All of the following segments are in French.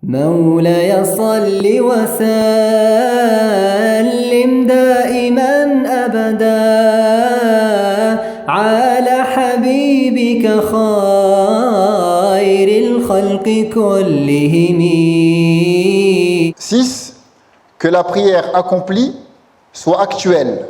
مولاي صل وسلم دائما أبدا على حبيبك خير الخلق كلهم. 6. Que la prière accomplie soit actuelle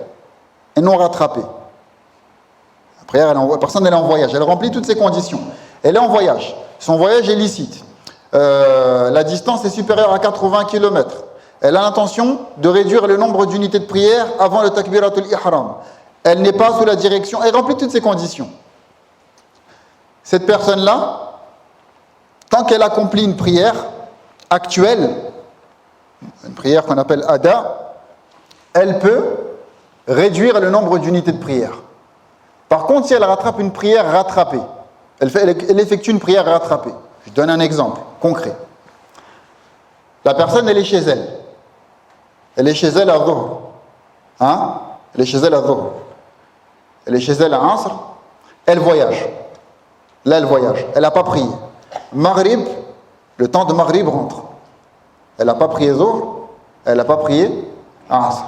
et non rattrapée. La prière, la personne elle est en voyage, elle remplit toutes ces conditions. Elle est en voyage, son voyage est licite. La distance est supérieure à 80 km. Elle a l'intention de réduire le nombre d'unités de prière avant le takbiratul ihram. Elle n'est pas sous la direction, elle remplit toutes ces conditions. Cette personne-là, tant qu'elle accomplit une prière actuelle, une prière qu'on appelle ada, elle peut réduire le nombre d'unités de prière. Par contre, si elle rattrape une prière rattrapée, elle effectue une prière rattrapée. Je donne un exemple concret. La personne, elle est chez elle. Elle est chez elle à Dhuhr. Hein? Elle est chez elle à Dhuhr. Elle est chez elle à Asr. Elle voyage. Là, elle voyage. Elle n'a pas prié. Maghrib, le temps de Maghrib rentre. Elle n'a pas prié Dhuhr. Elle n'a pas prié Asr.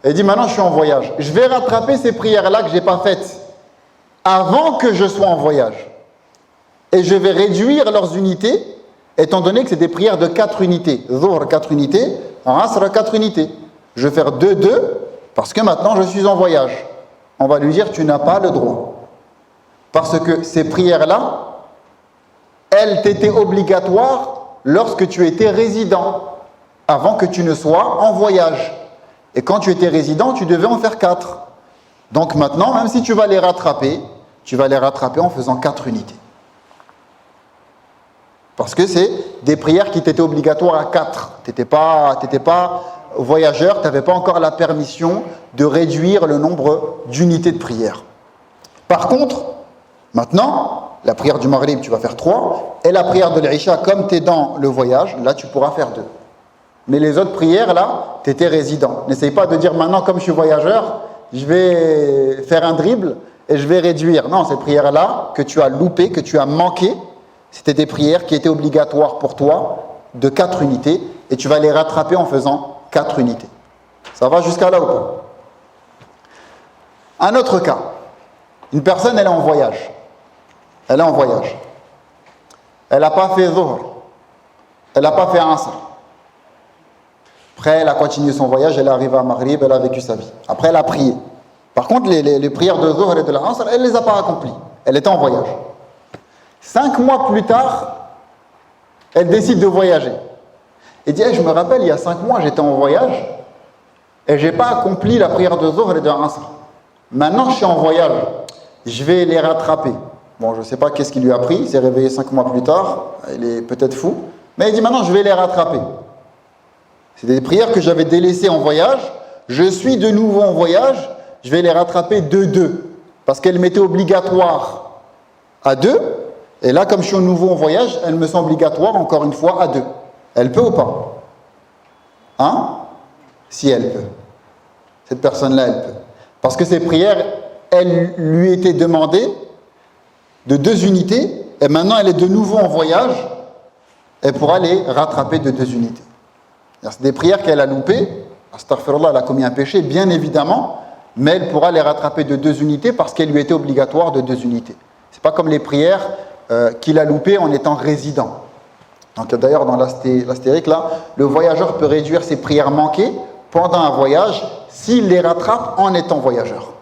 Elle dit maintenant, je suis en voyage. Je vais rattraper ces prières-là que je n'ai pas faites avant que je sois en voyage. Et je vais réduire leurs unités, étant donné que c'est des prières de 4 unités. Dhuhr, 4 unités, Asr, 4 unités. Je vais faire 2-2, parce que maintenant je suis en voyage. On va lui dire, tu n'as pas le droit. Parce que ces prières-là, elles t'étaient obligatoires lorsque tu étais résident, avant que tu ne sois en voyage. Et quand tu étais résident, tu devais en faire 4. Donc maintenant, même si tu vas les rattraper, tu vas les rattraper en faisant 4 unités. Parce que c'est des prières qui t'étaient obligatoires à 4. Tu n'étais pas voyageur, tu n'avais pas encore la permission de réduire le nombre d'unités de prière. Par contre, maintenant, la prière du Maghrib, tu vas faire 3. Et la prière de l'Isha, comme tu es dans le voyage, là, tu pourras faire 2. Mais les autres prières, là, tu étais résident. N'essaye pas de dire maintenant, comme je suis voyageur, je vais faire un dribble et je vais réduire. Non, ces prières-là, que tu as loupées, que tu as manquées, c'était des prières qui étaient obligatoires pour toi de 4 unités et tu vas les rattraper en faisant 4 unités. Ça va jusqu'à là ou pas? Un autre cas. Une personne, elle est en voyage. Elle est en voyage. Elle n'a pas fait Dhuhr. Elle n'a pas fait Asr. Après, elle a continué son voyage, elle est arrivée à Maghrib, elle a vécu sa vie. Après, elle a prié. Par contre, les prières de Dhuhr et de l'Asr, elle ne les a pas accomplies. Elle était en voyage. 5 mois plus tard, elle décide de voyager. Elle dit, je me rappelle, il y a 5 mois, j'étais en voyage et je n'ai pas accompli la prière de Dhuhr et de Asr. Maintenant, je suis en voyage. Je vais les rattraper. Bon, je ne sais pas qu'est-ce qui lui a pris. Il s'est réveillé 5 mois plus tard. Il est peut-être fou. Mais il dit, maintenant, je vais les rattraper. C'est des prières que j'avais délaissées en voyage. Je suis de nouveau en voyage. Je vais les rattraper 2-2. Parce qu'elles m'étaient obligatoires à 2. Et là, comme je suis au nouveau en voyage, elles me sont obligatoires, encore une fois, à 2. Elle peut ou pas? Hein? Si elle peut. Cette personne-là, elle peut. Parce que ces prières, elles lui étaient demandées de 2 unités, et maintenant elle est de nouveau en voyage, elle pourra les rattraper de 2 unités. C'est des prières qu'elle a loupées, astaghfirullah, elle a commis un péché, bien évidemment, mais elle pourra les rattraper de 2 unités parce qu'elles lui étaient obligatoires de 2 unités. C'est pas comme les prières qu'il a loupées en étant résident. Donc d'ailleurs dans l'astérique là, le voyageur peut réduire ses prières manquées pendant un voyage s'il les rattrape en étant voyageur.